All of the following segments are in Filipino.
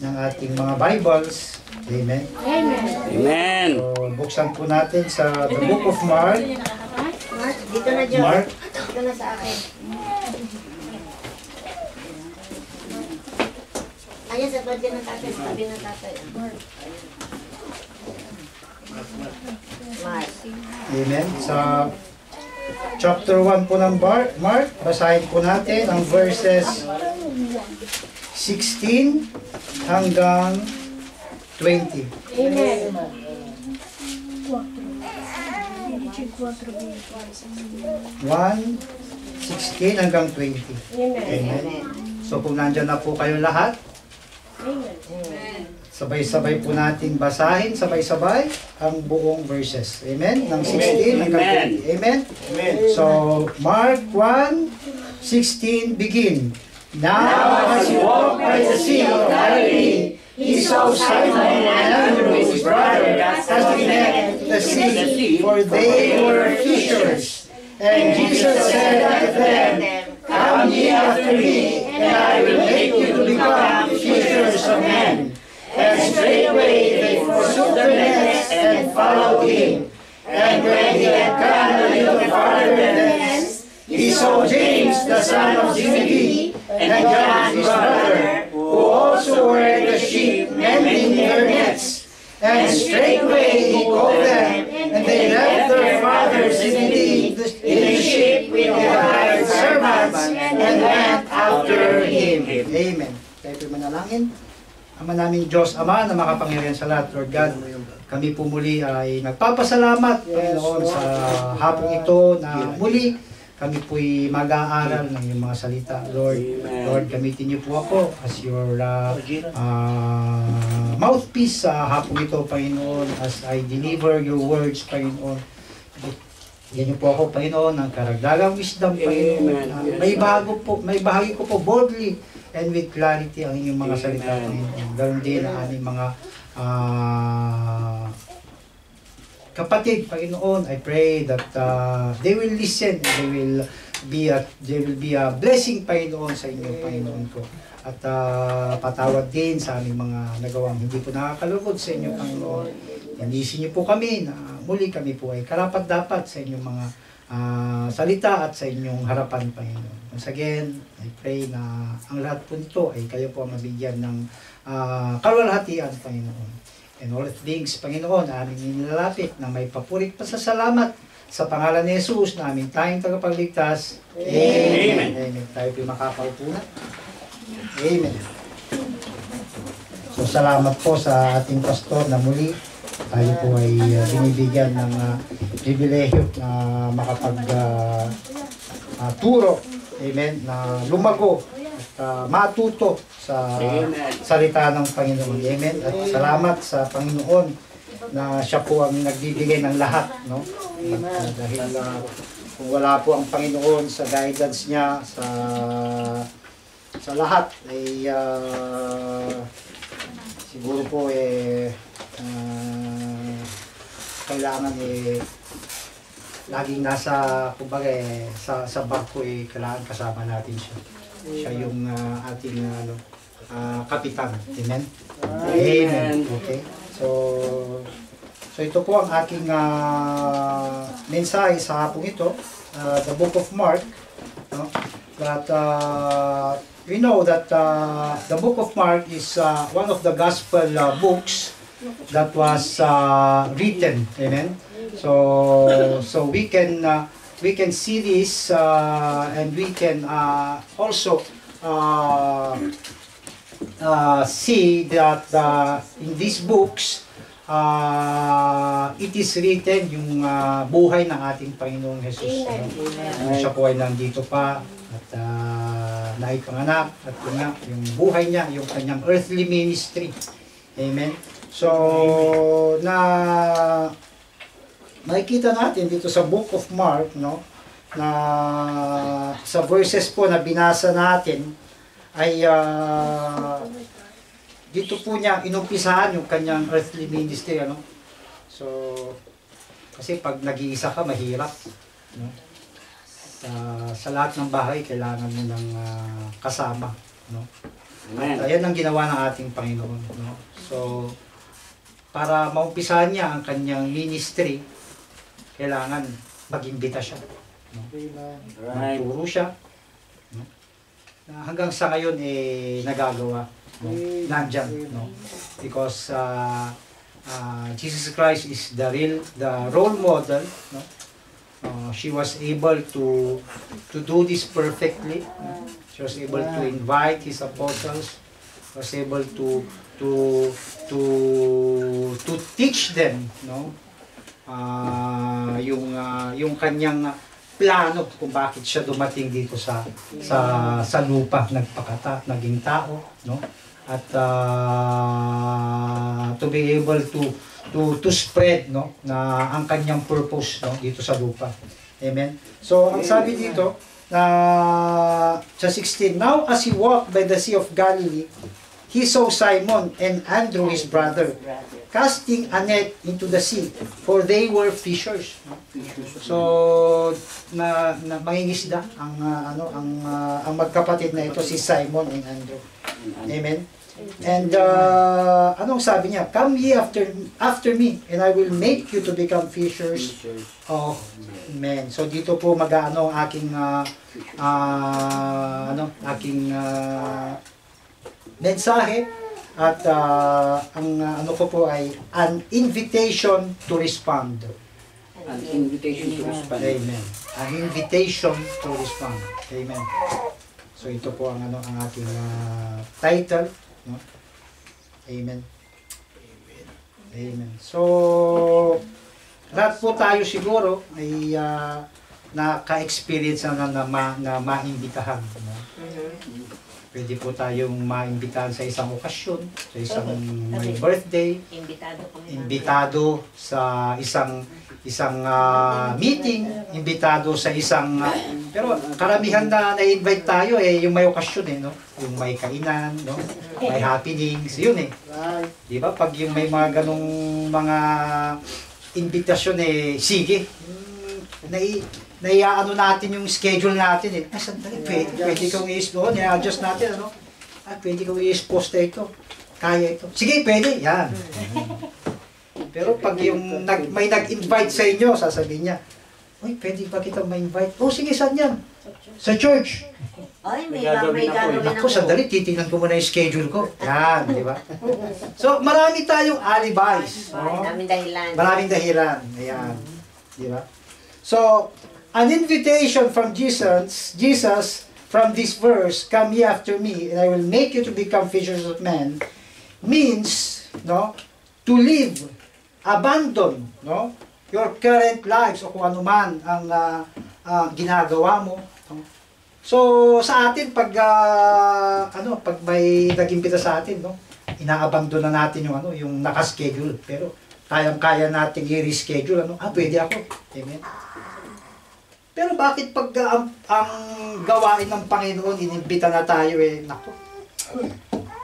ng ating mga Bibles. Amen. Amen. So, buksan po natin sa the book of Mark. Mark, dito na dyan. Mark. Dito na sa akin. Ayan, sa tabi ng tatay. Sa tabi ng tatay. Mark. Amen. Sa chapter 1 po ng Mark, basahin po natin ang verses 16 hanggang 20. Amen. 1:16 hanggang 20. Amen. So kung nandyan na po kayo lahat, sabay-sabay po natin basahin, sabay-sabay ang buong verses. Amen? Ng 16 hanggang 20. Amen? So, Mark 1:16, begin. Now as he walked by the sea of Galilee, he saw Simon and Andrew his brother casting net into the sea, for they were fishers. And Jesus said unto them, Come ye after me, and I will make you to become fishers of men. And straightway they forsook their nets and followed him. And when he had gone a little farther thence, he saw James the son of Zebedee, and John his brother, who also were at the sheep mending their nets. And straightway he called them, and they left their father Zebedee in the ship with their hired servants, and went after him. Amen. Tayo po manalangin. Ama namin Diyos, Ama na makapangyarihan sa lahat, Lord God, kami po muli ay nagpapasalamat, Panginoon, sa hapong ito na muli kami po'y mag-aaral ng iyong mga salita. Lord, gamitin niyo po ako as your mouthpiece sa hapong ito, Panginoon, as I deliver your words, Panginoon. Bigyan niyo po ako, Panginoon, ng karagdagang wisdom, Panginoon. May bahagi ko po boldly and with clarity ang inyong mga salita, Panginoon. Ganoon din ang aming mga kapatid, Panginoon. I pray that they will listen, they will be a blessing, Panginoon, sa inyong Panginoon ko. At patawad din sa aming mga nagawang hindi po nakakalugod sa inyong Panginoon. Yandisin niyo po kami na muli kami po ay karapat-dapat sa inyong mga salita at sa inyong harapan, Panginoon. Once again, I pray na ang lahat po nito ay kayo po ang mabigyan ng kaluwalhatian, Panginoon. And all things, Panginoon, aming nilalapit na may papurit pasasalamat sa pangalan ni Jesus na aming tayong tagapagligtas. Amen. Amen. Tayo po makakaupo na. Amen. So, salamat po sa ating pastor na muli tayo po ay binibigyan ng pribilehyo na makapag-turo. Amen. Na lumago at matuto sa salita ng Panginoon. Amen. At salamat sa Panginoon na siya po ang nagbibigay ng lahat, no? Dahil kung wala po ang Panginoon sa guidance niya sa lahat ay siguro po kailangan laging nasa kumbaga sa barko kailangan kasama natin siya. Siya yung ating kapitan. Amen? Amen. Okay. So ito po ang aking mensahe sa hapong ito. The book of Mark. No? That we know that the book of Mark is one of the gospel books that was written. Amen? So we can see this and we can also see that in these books it is written yung buhay ng ating Panginoong Jesus. Siya po ay nandito pa at naipanganak at yung buhay niya, yung kanyang earthly ministry. Amen. So makikita natin dito sa book of Mark, no, na sa verses po na binasa natin ay dito po niya inumpisahan yung kanyang earthly ministry, ano. So kasi pag nag-iisa ka mahirap, no. Sa lahat ng bahay kailangan mo ng kasama, no. At yan ang ginawa ng ating Panginoon. No? So, para maumpisahan niya ang kanyang ministry, kailangan mag-imbita siya. No? Magturo siya. No? Hanggang sa ngayon, nagagawa. No? Nandyan. No? Because Jesus Christ is the role model. No? She was able to do this perfectly. No? She was able to invite his apostles. Was able to teach them, no? Yung kanyang plano kung bakit siya dumating dito sa lupa, naging tao, no? At to be able to spread, no, na ang kanyang purpose, no, dito sa lupa. Amen. So ang sabi dito sa 16, now as he walked by the Sea of Galilee, he saw Simon and Andrew his brother casting a net into the sea, for they were fishers. So mangingisda ang magkapatid na ito, si Simon and Andrew. Amen. And anong sabi niya? Come ye after me, and I will make you to become fishers of men. So dito po mag-ano aking mensahe, at ang ano ko po ay an invitation to respond. An invitation to respond. Amen. An invitation to respond. Amen. So ito po ang ang ating title, no? Amen. Amen. So lahat po tayo siguro ay naka-experience na maimbitahan, no? Pwede po tayong maimbitahan sa isang okasyon, sa isang may birthday, imbitado sa isang meeting, imbitado sa isang pero karamihan na na-invite tayo yung may okasyon, no? Yung may kainan, no? May happenings, yun Di ba? Pag yung may mga ganong mga invitasyon sige. Naiaano natin yung schedule natin sandali, pwede kong i-expose, i-adjust natin, ano? Pwede kong i-expose ito. Kaya ito. Sige, pwede. Yan. Pero pag yung may nag-invite sa inyo, sasabihin niya, uy, pwede ba kita ma-invite? Sige, saan yan? Sa church. Ay, may gagawin ako. Sandali, titignan ko muna yung schedule ko. Yan, di ba? So, marami tayong alibis. Maraming dahilan. Maraming dahilan. Ayan. Di ba? So, an invitation from Jesus from this verse, come ye after me, and I will make you to become fishers of men, means, no, to leave, abandon, no, your current lives o kung ano man ang ginagawa mo. No? So, sa atin, pag may nag-imbita sa atin, no, inaabandon na natin yung nakaschedule, pero kayang-kaya natin i-reschedule, pwede ako. Amen. Pero bakit pag ang gawain ng Panginoon, inimbita na tayo naku.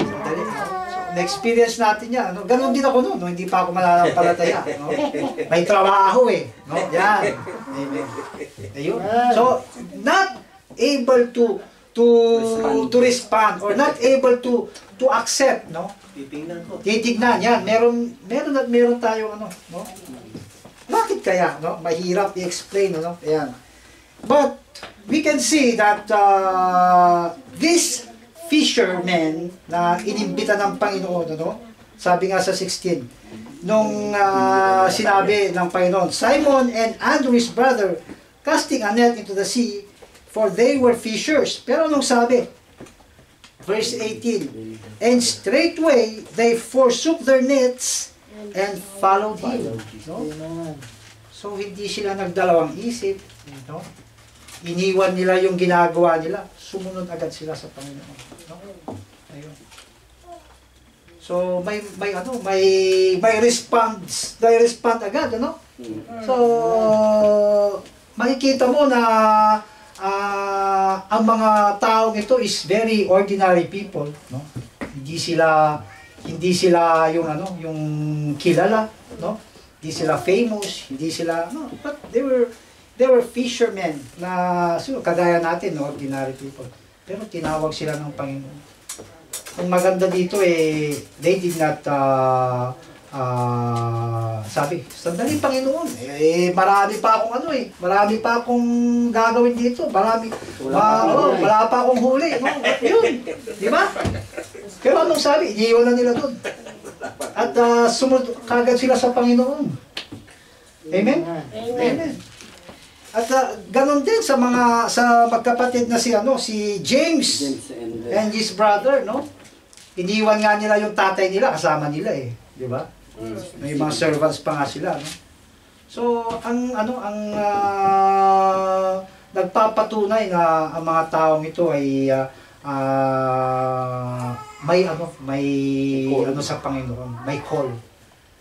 Sandali. So, na-experience natin yan. Ganon din ako noon, hindi pa ako mananampalataya. No? May trabaho no? Yan. Amen. Ayun. So, not able to respond or not able to accept, no? Titignan yan. Meron tayo no? Bakit kaya, no? Mahirap i-explain, no? Ayan. But we can see that these fishermen na inimbita ng Panginoon, sabi nga sa 16, nung sinabi ng Panginoon, Simon and Andrew his brother casting a net into the sea, for they were fishers. Pero nung sabi, verse 18, and straightway they forsook their nets and followed him. No? So hindi sila nagdalawang isip, no? Iniwan nila yung ginagawa nila, sumunod agad sila sa Panginoon. No? Ayun. So may respond agad, ano? So makikita mo na ang mga taong ito is very ordinary people, no? Hindi sila yung kilala, no? Hindi sila famous, hindi sila but they were fishermen na kagaya natin, no? Ordinary people. Pero tinawag sila ng Panginoon. ang maganda dito they did not sabi, sandali Panginoon, marami pa akong marami pa akong gagawin dito, wala pa akong huli, no? Yun, di ba? Pero anong sabi? Iniiwan na nila doon. At sumunod kagad sila sa Panginoon. Amen? Amen. At ganon din sa magkapatid na si James and his brother, no? Iniwan nga nila yung tatay nila, kasama nila di ba? May mga servants pa nga sila, no? So, ang nagpapatunay na ang mga taong ito ay may sa Panginoon, may call,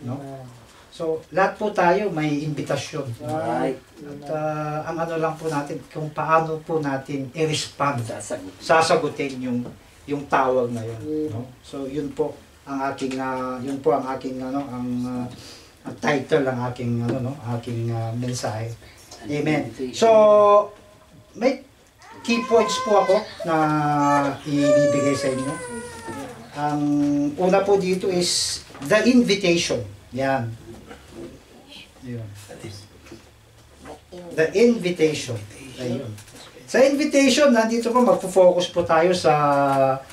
no? So, lahat po tayo may imbitasyon. Right. At ang lang po natin, kung paano po natin i-respond, sasagutin yung tawag na yun, no? So, yun po ang aking ang title ng aking aking mensahe. Amen. So, may key points po ako na ibibigay sa inyo. Ang una po dito is the invitation. Yan. Yun. The invitation. Ayun. Sa invitation, nandito po, magpo-focus po tayo sa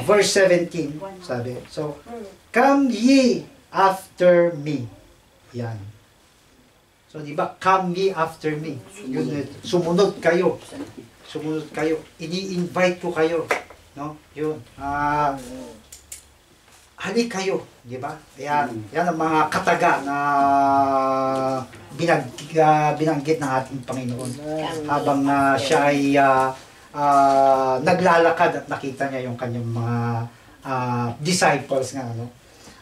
verse 17, sabi. So, come ye after me. Yan. So, di ba? Come ye after me. Yun, sumunod kayo. Sumunod kayo. Ini-invite ko kayo. No? Yun. Halik kayo. Di ba? Yan. Yan ang mga kataga na binanggit ng ating Panginoon. Habang siya ay naglalakad at nakita niya yung kanyang mga disciples nga, no?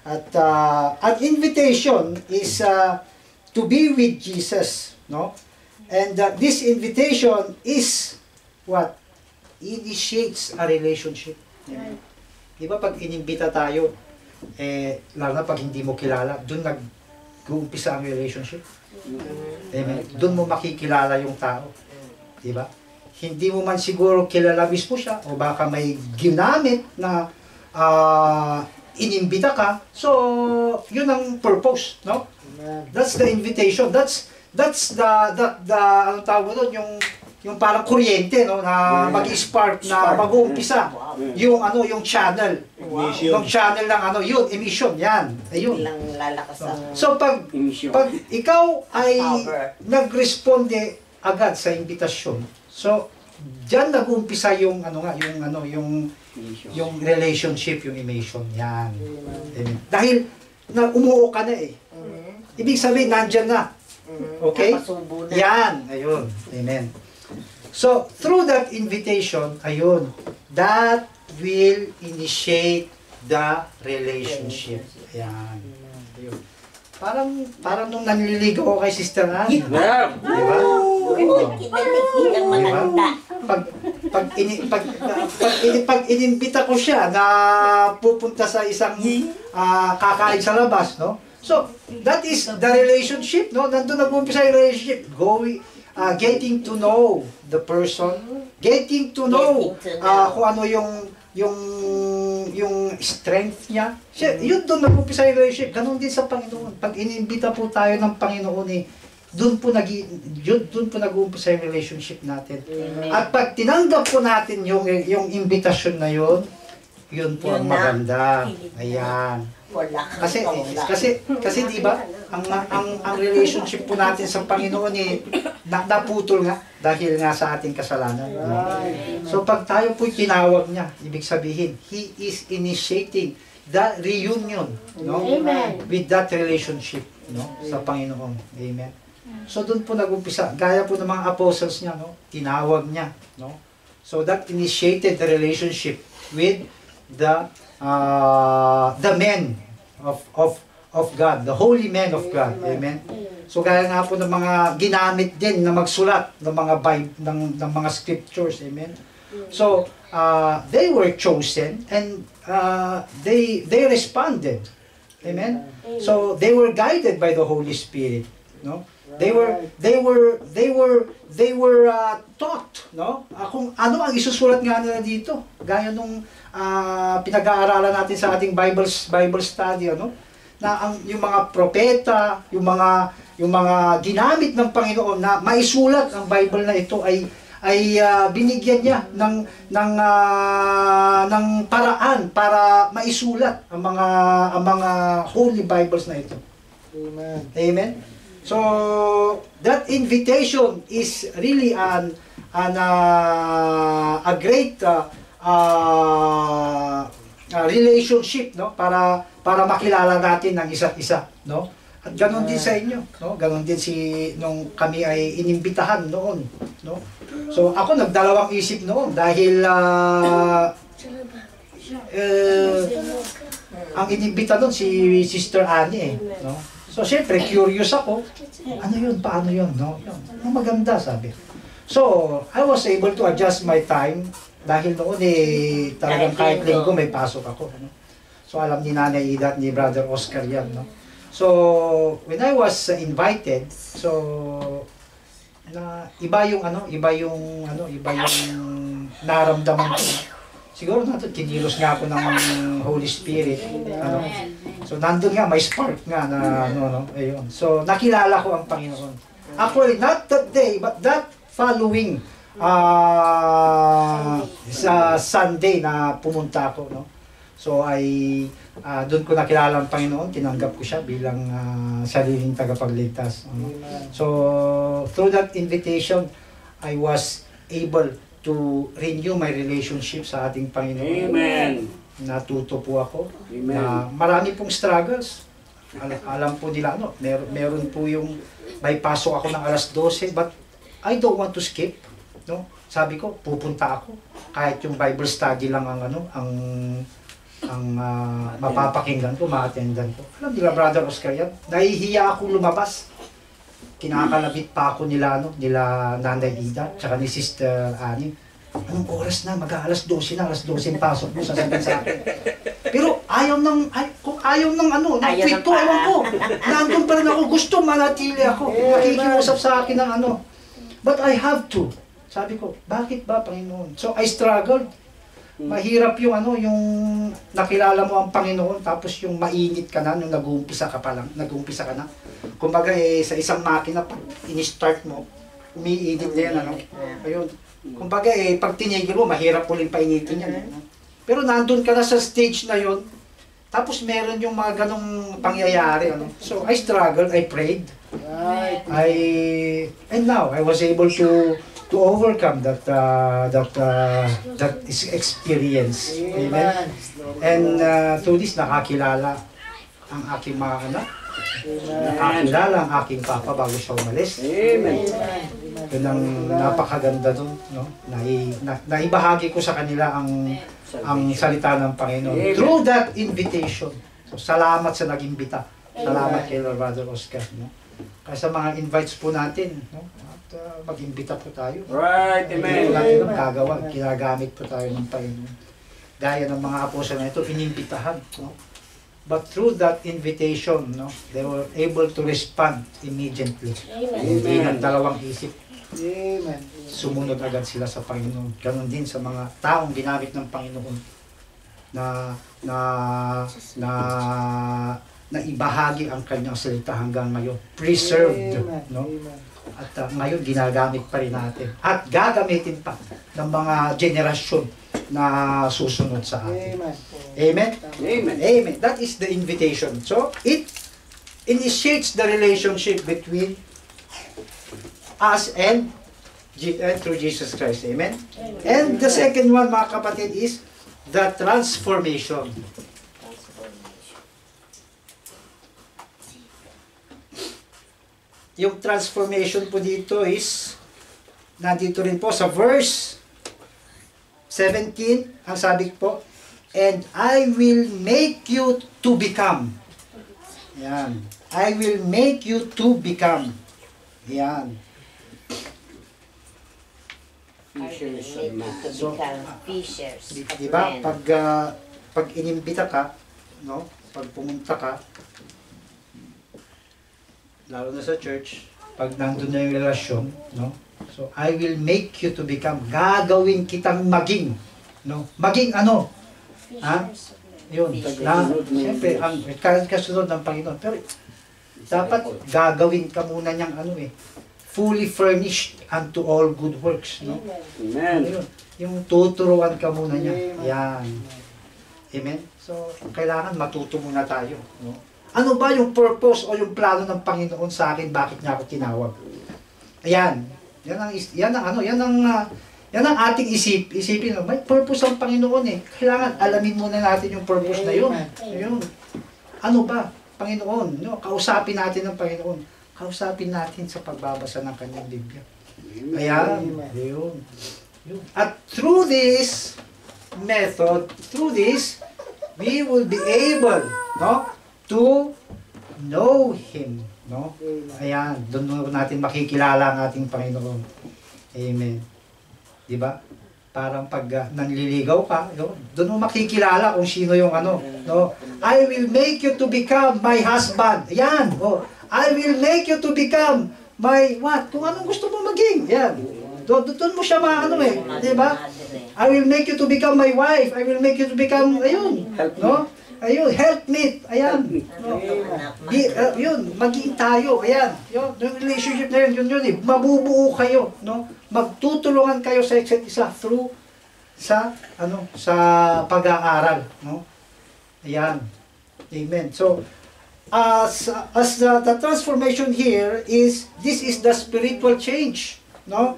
At an invitation is to be with Jesus, no? And this invitation is what initiates a relationship. Diba pag inimbita tayo, lalo na pag hindi mo kilala, doon nag-uumpisa ang relationship. Amen. Doon mo makikilala yung tao. Diba? Hindi mo man siguro kilala mismo siya o baka may ginamit na inimbita ka. So, yun ang purpose, no? That's the invitation. That's the anong tawag mo doon, yung parang kuryente, no, na mag-spark na mag-uumpisa. Yung yung channel. Yung channel ng yun, emission, yan. Ayun. So pag ikaw ay nag-responde agad sa invitasyon, so diyan nag-uumpisa yung yung relationship, yung emission, yan. Dahil umuo ka na ibig sabihin nandiyan na. Okay? Yan, ayun. Amen. So, through that invitation, ayun, that will initiate the relationship. Ayan. Ayun. Parang nung nanliligaw ako kay Sister Ann. Di ba? Pag inimbita ko siya na pupunta sa isang kakain sa labas, no? So, that is the relationship, no? Nandun nag-uumpisa yung relationship. Getting to know the person, getting to know kung ano yung strength niya. Yun doon nag-umpisa yung relationship. Ganon din sa Panginoon. Pag inimbita po tayo ng Panginoon, doon po nag-uumpisa yung relationship natin. At pag tinanggap po natin yung invitation na yun po ang maganda. Ayan. Kasi di ba ang relationship po natin sa Panginoon naputol nga dahil nga sa ating kasalanan. So pag tayo po tinawag niya, ibig sabihin He is initiating the reunion, no? With that relationship, no, sa Panginoon. Amen. So doon po nag-umpisa, gaya po ng mga apostles niya, no, tinawag niya, no. So that initiated the relationship with the men of God, the holy men of God. Amen. So gaya nga po ng mga ginamit din na magsulat ng mga ng mga scriptures. Amen. So they were chosen and they responded. Amen. So they were guided by the Holy Spirit, no? They were taught, no? Kung ano ang isusulat nga nila dito. Gaya nung pinag-aaralan natin sa ating Bible study, ano? Na yung mga propeta, yung mga ginamit ng Panginoon na maisulat ang Bible na ito ay binigyan niya ng paraan para maisulat ang mga Holy Bibles na ito. Amen. Amen. So that invitation is really a great relationship, no, para makilala natin ang isa't isa, no? At ganon din sa inyo, no? Ganon din nung kami ay inimbitahan noon, no? So ako nagdalawang isip noon dahil ang inimbita doon si Sister Annie, no? So syempre curious ako, ano yun, paano yun, no? Yun, maganda, sabi. So I was able to adjust my time dahil noon talagang kahit linggo may pasok ako, no? So alam ni Nanay Ida at ni Brother Oscar yan, no? So when I was invited, so iba yung naramdaman ko. Siguro kinilos nga ako ng Holy Spirit, ano. So nandun nga, may spark nga na ayun. So nakilala ko ang Panginoon. Actually, not that day, but that following sa Sunday na pumunta ako, no. So doon ko nakilala ang Panginoon, tinanggap ko siya bilang sariling tagapagligtas. So through that invitation, I was able to renew my relationship sa ating Panginoon. Amen. Natuto po ako. Amen. Na marami pong struggles. Alam po nila, meron po yung may pasok ako ng alas 12, but I don't want to skip, no? Sabi ko, pupunta ako kahit yung Bible study lang ang mapapakinggan ko, ma-attendan ko. Alam nila, Brother Oscar, yan, nahihiya akong lumabas. Kinakalabit pa ako nila Nanay Ida, tsaka ni Sister Annie. Anong oras na? Mag-aalas 12 na, alas 12 pasok mo, sasabihin sa akin. Pero kung ayaw ng fit ko, ewan ko. Nandun pa rin ako, gusto manatili ako. Nakikiusap sa akin ng But I have to. Sabi ko, bakit ba, Panginoon? So I struggled. Mahirap yung nakilala mo ang Panginoon, tapos yung mainit ka na, nung nag-uumpisa ka na. Kumbaga sa isang makina, pag in-start mo, umiinit na yan, Ayun. Kumbaga pag tinigil mo, mahirap ulit painitin yan. Pero nandun ka na sa stage na yon, tapos meron yung mga ganong pangyayari, So I struggled, I prayed. And now I was able to overcome that experience. Amen. And through this, nakakilala ang aking mga anak. Nakakilala ang aking papa bago siya umalis. Amen. Yun ang napakaganda doon, no? Naibahagi ko sa kanila ang salita ng Panginoon. Amen. Through that invitation. So, salamat sa nag-imbita. Salamat kay Brother Oscar, no? Kaya sa mga invites po natin, no? At mag-imbita po tayo. Right, Hindi amen. po natin ang gagawa. Ginagamit po tayo ng Panginoon. Gaya ng mga apostol na ito, inimbitahan, no? But through that invitation, no, they were able to respond immediately. Hindi ng dalawang isip. Amen. Sumunod agad sila sa Panginoon. Ganon din sa mga taong ginamit ng Panginoon na ibahagi ang kanyang salita hanggang ngayon. Preserved, no? At ngayon ginagamit pa rin natin. At gagamitin pa ng mga generasyon na susunod sa atin. Amen? Amen. Amen. That is the invitation. So, it initiates the relationship between us and through Jesus Christ. Amen? And the second one, mga kapatid, is the transformation. Yung transformation po dito is, nandito rin po sa verse 17, ang sabi po, and I will make you to become. Yan. I will make you to become. Yan. Fishers of Make man. it to become fishers of Diba? men. Pag inimbita ka, no? Pag pumunta ka, lalo na sa church, pag nandun na yung relasyon, no? So, I will make you to become, gagawin kitang maging, no? Maging ano? Ha? Yun. Na, siyempre, ang kasunod ng Panginoon. Pero, dapat gagawin ka muna niyang ano eh, fully furnished unto all good works. No? Amen. Ano yun? Yung tuturuan ka muna niya. Yan. Amen? So, kailangan matuto muna tayo. No? Ano ba yung purpose o yung plano ng Panginoon sa akin? Bakit niya ako tinawag? Ayan. Yan ang ating isipin. No? May purpose ang Panginoon eh. Kailangan alamin muna natin yung purpose na yun. Ayun. Ano ba? Panginoon. No? Kausapin natin ng Panginoon. Kausapin natin sa pagbabasa ng kanyang Biblia. Ayan. Ayun. At through this method, we will be able, no, to know Him, no? Ayan, doon natin makikilala ang ating Panginoon. Amen. Di ba? Parang pag nanliligaw ka, doon mo makikilala kung sino yung ano, no? I will make you to become my husband. Ayan, oh. I will make you to become my what? Kung anong gusto mo maging. Ayan. Doon mo siya maano eh, di ba? I will make you to become my wife. I will make you to become, ayun, no? Ayun, helpmate. Ayan. No? Yun, maging tayo. Ayan. Yun, yung relationship na yun eh. Mabubuo kayo, no? Magtutulungan kayo sa isa't isa through sa pag-aaral, no? Ayan. Amen. So, as the transformation here is, this is the spiritual change, no?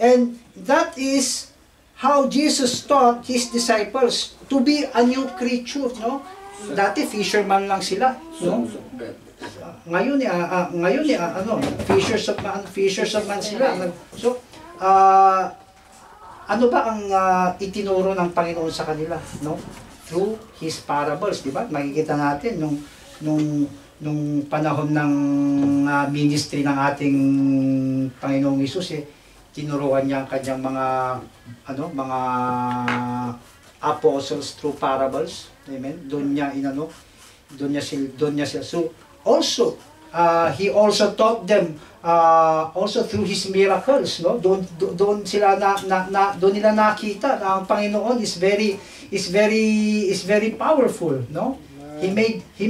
And that is how Jesus taught His disciples to be a new creature, no? Dati fisherman lang sila, no? Ngayon fishers of man sila. So, ano ba ang itinuro ng Panginoon sa kanila, no? Through His parables, di ba? Makikita natin nung panahon ng ministry ng ating Panginoong Hesus eh, tinuruan niya ang kanyang mga apostles through parables. Amen. Doon niya sila. So also he also taught them also through his miracles, no? Doon nila nakita na ang Panginoon is very powerful, no? He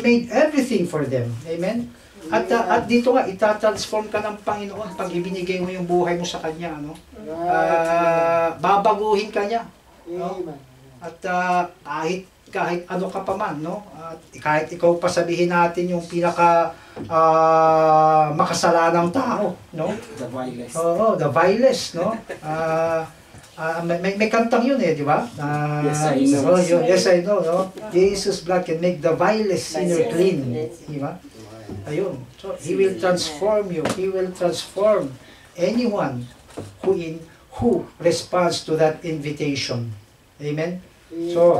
made everything for them. Amen. At dito nga, itatransform ka ng Panginoon pag ibinigay mo yung buhay mo sa Kanya, no? Babaguhin ka niya, no? At kahit ano ka pa man, no? Kahit ikaw pa sabihin natin yung pinaka makasalanang tao, no? The vilest. Oo, the vilest, no? May kantang yun eh, di ba? Yes, I know. Yes, I know, no? Jesus' blood can make the vilest sinner clean, di ba? Ayun. So, He will transform you. He will transform anyone who responds to that invitation. Amen? So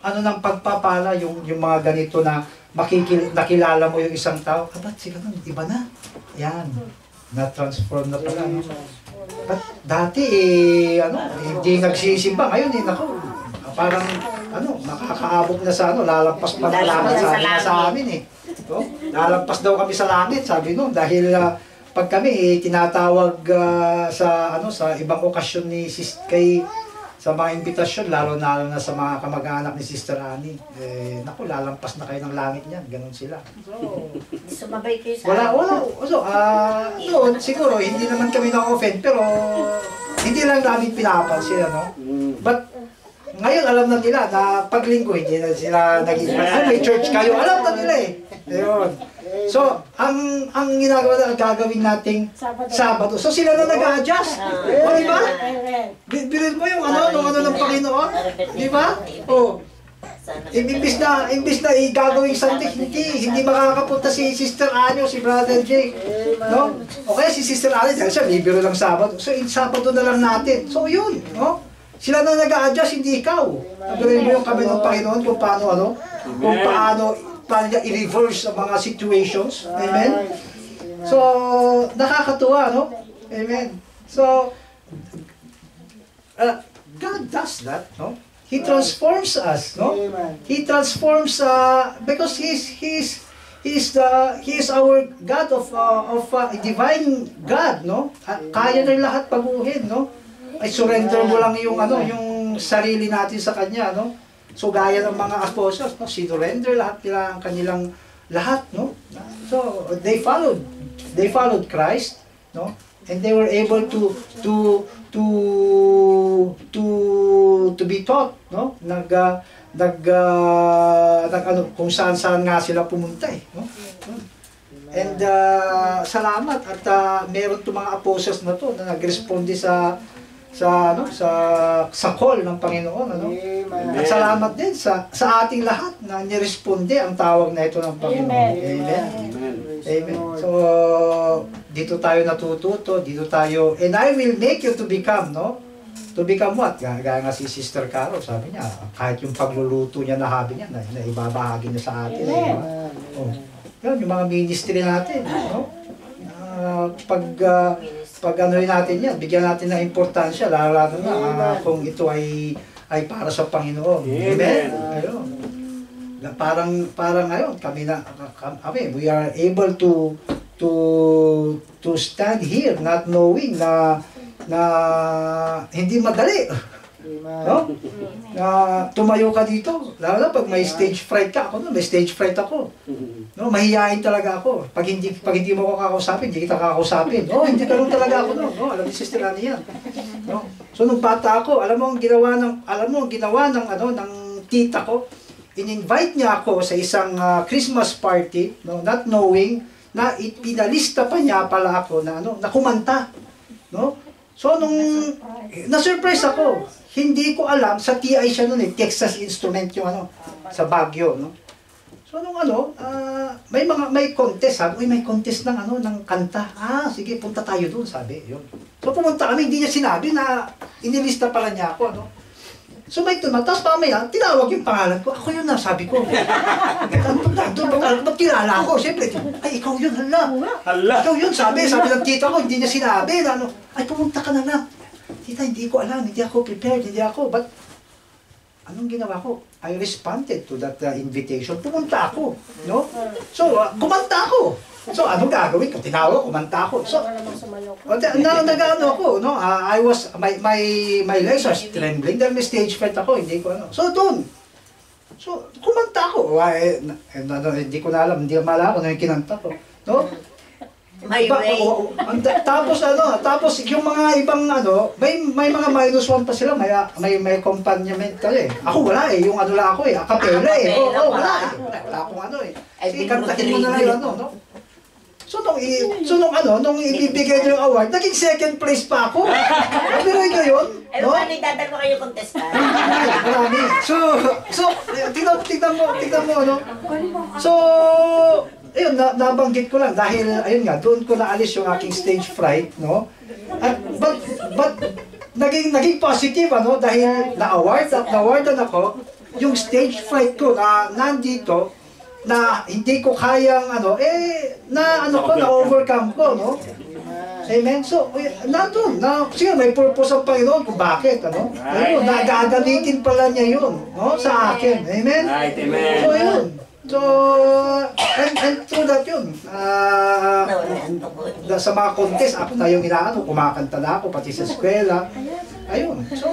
ano ng pagpapala yung mga ganito na nakilala mo yung isang tao, ba't si ganun, iba na? Yan. Na-transform na pala. No? But dati hindi nagsisimba. Ngayon parang makakaabot na sa lalampas pa ng langit, sabi na sa amin eh. No? Lalampas daw kami sa langit, sabi no, dahil pag kami tinatawag sa ibang okasyon ni sa mga imbitasyon, lalo na sa mga kamag-anak ni Sister Annie, lalampas na kayo ng langit niyan, ganun sila. So, sumabay kayo sa wala. So, noon, siguro, hindi naman kami na-offend, pero hindi lang namin pinapansin, no? But, ngayon, alam na nila na paglinggo, hindi na sila may church kayo. Alam na nila eh. Ayun. So, ang ginagawa na, gagawin nating Sabado. So, sila na nag-a-adjust. O, di ba? Bilin mo yung ano ng Panginoon. Di ba? O, imbis na gagawing Sunday, hindi makakapunta si Sister Annie o si Brother Jake. No? O kaya si Sister Annie, dahil siya, libero lang Sabado. So, Sabado na lang natin. So, yun. No? Sila na nag-a-adjust, hindi ikaw. Nagawin mo yung kami ng Panginoon kung paano niya i-reverse ang mga situations. Amen? So, nakakatuwa, no? Amen. So, God does that, no? He transforms us, no? He transforms, because He's He is our God of divine God, no? Kaya na lahat baguhin, no? Ay surrender mo lang yung yung sarili natin sa kanya, no? So gaya ng mga apostles, no? Sinurrender lahat nila ang kanilang lahat, no? So they followed Christ, no? And they were able to be taught, no? Kung saan nga sila pumunta, eh, no? And salamat at meron to mga apostles na to na nagresponde sa call ng Panginoon, ano? At salamat din sa ating lahat na niresponde ang tawag na ito ng Panginoon. Amen. Amen. So dito tayo natututo, dito tayo, and I will make you to become, no? To become what? Gaya nga si Sister Caro, sabi niya, kahit yung pagluluto niya na habi niya, na ibabahagi niya sa atin. Oh. Yan, yung mga ministry natin, no? Pag ano natin yan, bigyan natin ng importansya, lalo na kung ito ay para sa Panginoon. Amen. Ayun. Parang ngayon, kami we are able to stand here not knowing na hindi madali. No? Na tumayo ka dito, lalo na pag may stage fright ka, may stage fright ako. No, mahihain talaga ako. Pag hindi mo ako kakausapin, hindi kita kakausapin. No, hindi ka talaga ako, no. Alam ni Sister Annie yan. No. So nung bata ako, alam mo ang ginawa ng tita ko, in-invite niya ako sa isang Christmas party, no, not knowing na pinalista pa niya pala ako na na kumanta, no? So nung na-surprise ako, hindi ko alam, sa TI siya noon eh, Texas Instrument yung sa Baguio, no? So nung may contest, sabi, may contest ng kanta. Sige, punta tayo doon, sabi, yun. So pumunta kami, hindi niya sinabi na inilista pala niya ako, no? So may tapos pamaya, tinawag yung pangalan ko, ako yun na, sabi ko. Ba't kilala ako? Siyempre, ay ikaw yun, hala. Ikaw yun, sabi ng tita ko, hindi niya sinabi na ay pumunta ka na lang. Tita, hindi ko alam, hindi ako prepared, but anong ginawa ko? I responded to that invitation, pumunta ako, no? So, kumanta ako. So, anong gagawin ko? Tinawag, kumanta ako. So, nag-ano ako, no? My legs are trembling, dahil may stage fright ako, hindi ko So, doon. So, kumanta ako. Hindi ko na alam, hindi ko malala kung ano yung kinanta ko, no? Tapos yung mga ibang may mga -1 pa sila, may accompaniment kasi. Ako wala eh, yung lang ako eh, acapella eh. Wala eh. Wala akong eh. Sige, kantahin mo na lang yun, no? So nung ibibigay niyo yung award, naging second place pa ako. Pero yun yun, no? Paano idadal mo kayo contestant? Marami. So, tignan mo, no? So, ayun, nabanggit ko lang dahil, ayun nga, doon ko naalis yung aking stage fright, no? But naging positive, dahil na-awardan ako, yung stage fright ko na nandito, na hindi ko kayang na-overcome ko, no? Amen? So, nandun, sige, may purpose ang Panginoon kung bakit, Ayun, nagagamitin pala niya yun, no? Sa akin, amen? So, yun. So, and through that yun, sa mga contest, ako na yung kumakanta na ako, pati sa eskwela. Ayun, so,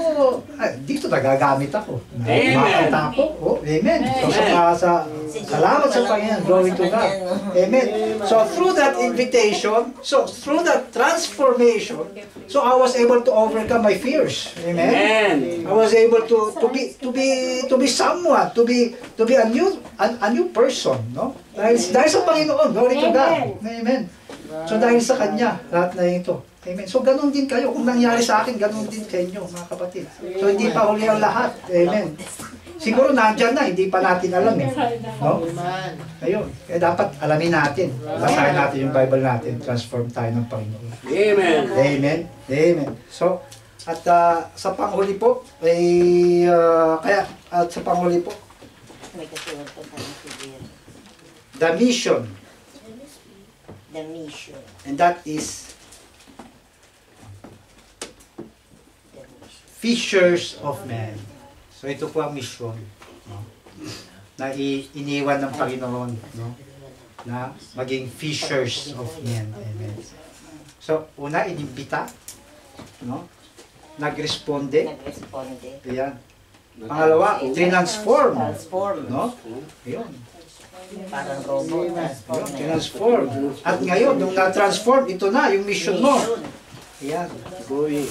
dito nagagamit ako. Kumakanta ako. Oh, amen. So, salamat sa Panginoon. Glory to God. Amen. So, through that invitation, through that transformation, so I was able to overcome my fears. Amen. I was able to be someone, to be a new person, no? Dahil sa Panginoon. Glory to God. Amen. So, dahil sa Kanya, lahat na ito. Amen. So, ganun din kayo. Kung nangyari sa akin, ganun din sa inyo, mga kapatid. So, hindi pa huli ang lahat. Amen. Siguro nandyan na, hindi pa natin alam eh. No? Ayun. Kaya dapat alamin natin. Basahin natin yung Bible natin. Transform tayo ng Panginoon. Amen. Amen. Amen. So, at sa panghuli po, sa panghuli po, the mission. The mission. And that is fishers of men. So ito po ang mission, no? Na iniwan ng Panginoon, no? na maging fishers of men. Amen. So, una, inimbita, no? Nagresponde. Nag-responde. Ayan. Pangalawa, transform. Transform. No? Ayun. Parang robot. Transform. Ayun, transform. At ngayon, nung na-transform, ito na, yung mission mo. Mission. Ayan. Going.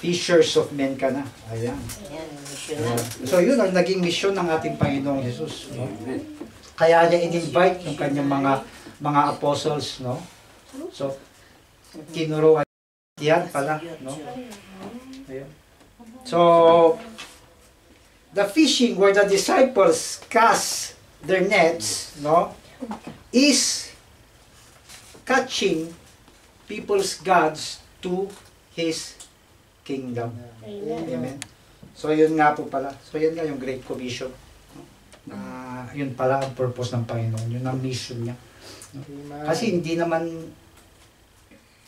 Fishers of men ka na. Ayan. Yan, mission na. So, yun ang naging mission ng ating Panginoong Jesus. No? Amen. Kaya niya in-invite yung kanyang mga apostles, no? So, tinuruan yan pala, no? Ayun. So, the fishing where the disciples cast their nets, no, is catching people's gods to His kingdom. Amen. So, yun nga po pala. So, yun nga yung Great Commission. No? Yun pala ang purpose ng Panginoon. Yun ang mission niya. No? Kasi hindi naman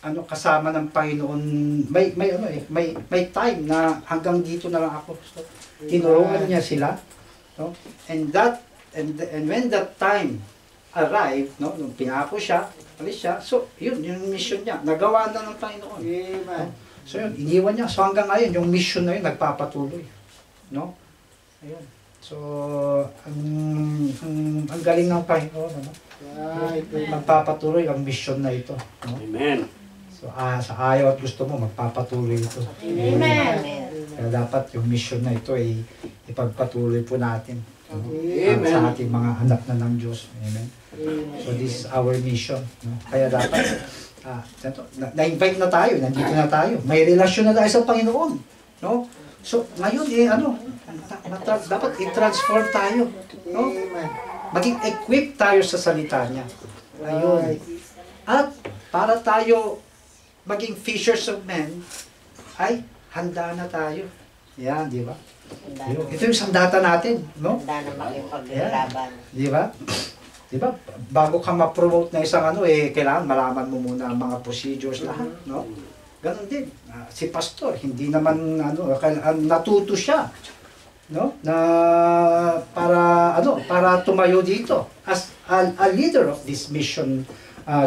kasama ng Panginoon, may time na hanggang dito na lang ako. So, tinuruan niya sila, no? And when that time arrived, no, nung pinako siya, alis siya, so yun yung mission niya, nagawa na ng Panginoon. Amen. No? So yun, iniwan niya. So hanggang ngayon, yung mission na yun, nagpapatuloy. No? Ayun. So, ang galing ng Panginoon, ano? Magpapatuloy ang mission na ito. No? Amen. So, sa ayaw at gusto mo, magpapatuloy ito. Amen. Kaya dapat yung mission na ito ay ipagpatuloy po natin. No? Amen. Sa ating mga anak na ng Diyos. Amen. So, this is our mission. No? Kaya dapat, na-invite na tayo, nandito na tayo. May relasyon na tayo sa Panginoon. No? So, ngayon, dapat i-transform tayo. No? Maging equip tayo sa salita niya. Ayun. At para tayo maging fishers of men, ay handa na tayo. Yan, di ba? Ito yung sandata natin, no? Handa na makipaglaban. Di ba? Di ba? Bago ka ma-promote na isang kailangan malaman mo muna ang mga procedures lahat, no? Ganon din. Si pastor, hindi naman natuto siya, no? Na para tumayo dito as a leader of this mission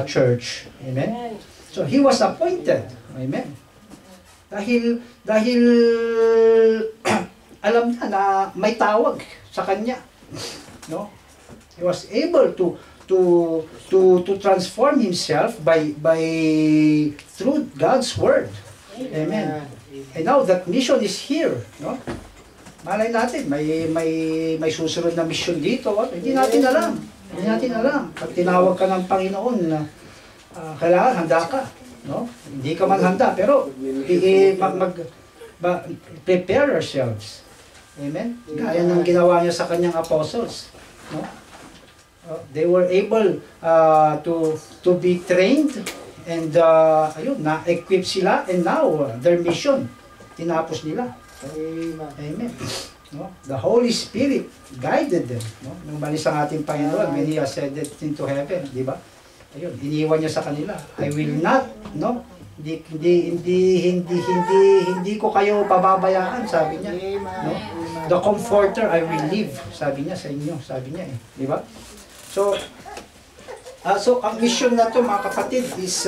church. Amen. So he was appointed. Amen. Dahil alam niya na may tawag sa kanya, no? He was able to transform himself by through God's word. Amen. And now that mission is here, no? Malay natin may susunod na mission dito, hindi natin alam. Hindi natin alam. Pag tinawag ka ng Panginoon na kailangan handa ka, no? Hindi ka man handa, pero prepare ourselves. Amen. Gaya ng ginawa niya sa kanyang apostles, no? They were able to be trained and ayun, na-equip sila, and now their mission tinapos nila. Amen. No? The Holy Spirit guided them, no? Nung malis ang ating Panginoon when He ascended into heaven, di ba? Ayun, iniwan niya sa kanila. I will not, no? Hindi ko kayo pababayaan, sabi niya. No? The Comforter I will leave, sabi niya sa inyo, sabi niya di ba? So ang mission na to, mga kapatid, is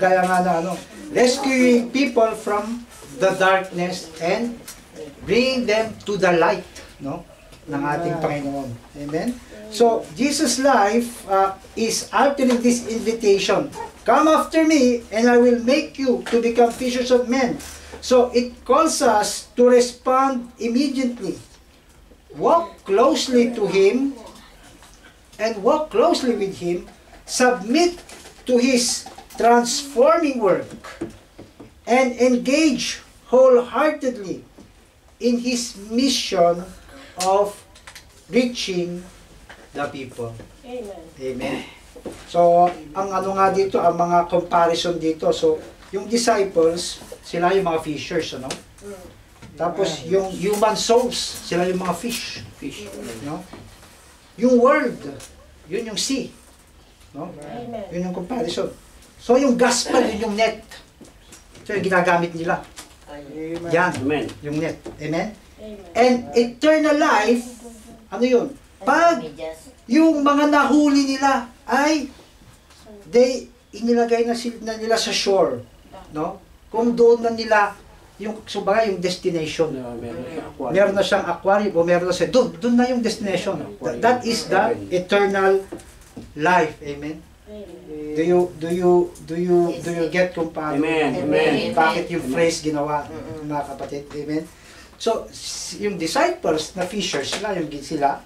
gaya nga na rescuing people from the darkness and bringing them to the light, no, ng ating Panginoon. Amen. So Jesus' life is answering this invitation. Come after me, and I will make you to become fishers of men. So it calls us to respond immediately. Walk closely to Him, and walk closely with Him. Submit to His transforming work, and engage wholeheartedly in His mission of reaching the people. Amen. Amen. So, ang nga dito, ang mga comparison dito, so, yung disciples, sila yung mga fishers, Tapos, yung human souls, sila yung mga fish. No? Yung world, yun yung sea. No? Yun yung comparison. So, yung gospel, yun yung net. So, yung ginagamit nila. Yan, Amen. yung net. Amen? And eternal life, ano yun? yung mga nahuli nila ay inilagay na nila sa shore, no? Kung doon na nila yung yung destination. Meron na siyang aquarium o meron na siya doon na yung destination. That is the eternal life. Amen. Do you get kung paano? Amen. Bakit yung phrase ginawa, mga kapatid? Amen. So, yung disciples na fishers, sila.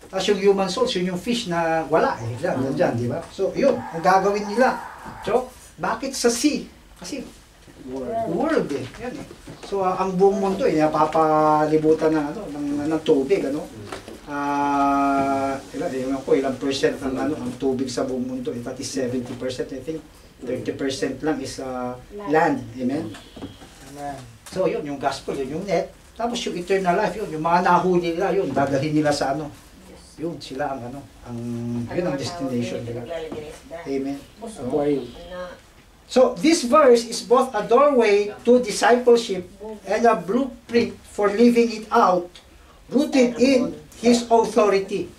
Tapos yung human souls, yung fish na wala. Diyan, di ba? So, yun, ang gagawin nila. So, bakit sa sea? Kasi, world eh. Yan eh. So, ang buong mundo eh, napapalibutan ng tubig, ano? Ilang percent ang tubig sa buong mundo. That is 70%, I think. 30% lang is land. Amen? Amen. So, yun, yung gospel, yun, yung net. Tapos yung eternal life, yun, yung mga nahuli nila, yun, dadalhin nila sa ano. Yun, sila ang yun ang destination nila. Amen. So, this verse is both a doorway to discipleship and a blueprint for living it out, rooted in His authority,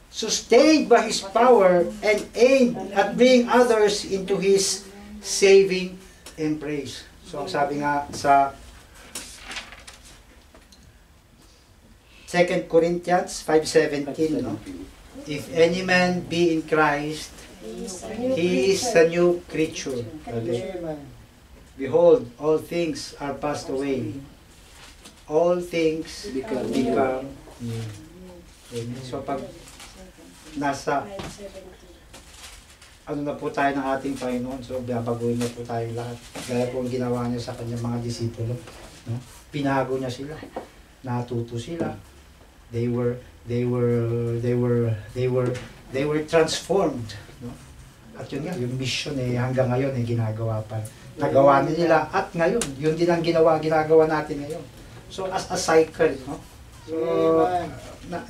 sustained by His power, and aimed at bringing others into His saving embrace. So, ang sabi nga sa 2 Corinthians 5:17, no? If any man be in Christ, he is a new creature. Okay? Amen. Behold, all things are passed away. All things become new. Amen. So pag nasa na po tayo ng ating Panginoon, so babaguhin na po tayo lahat. Gaya po ang ginawa niya sa kanyang mga disipulo. No? Pinago niya sila. Natuto sila. They were transformed, no? At yun nga, yung mission hanggang ngayon ginagawa pa. Nagawa nila at ngayon, yun din ang ginagawa natin ngayon. So as a cycle, no? So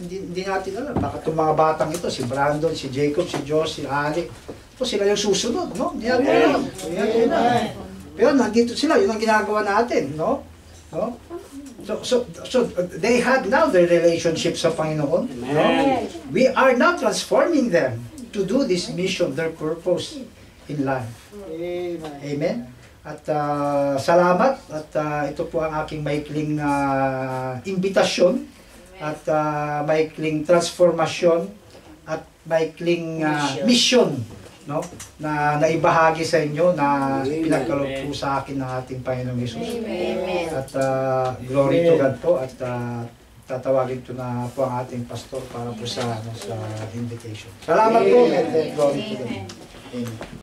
hindi natin alam, baka itong mga batang ito, si Brandon, si Jacob, si Josh, si Ali, ito sila yung susunod, no? Hindi natin alam. Pero nandito sila, yun ang ginagawa natin, no? No? So they had now their relationship sa Panginoon. No? We are now transforming them to do this mission, their purpose in life. Amen. Amen? At salamat at ito po ang aking maikling imbitasyon at maikling transformasyon at maikling mission, no, na naibahagi sa inyo na pinagkaloob po sa akin ng ating Panginoong Hesus. At glory to God po at tatawagin ko na po ang ating pastor para po sa invitation. Salamat po and glory to God. Amen.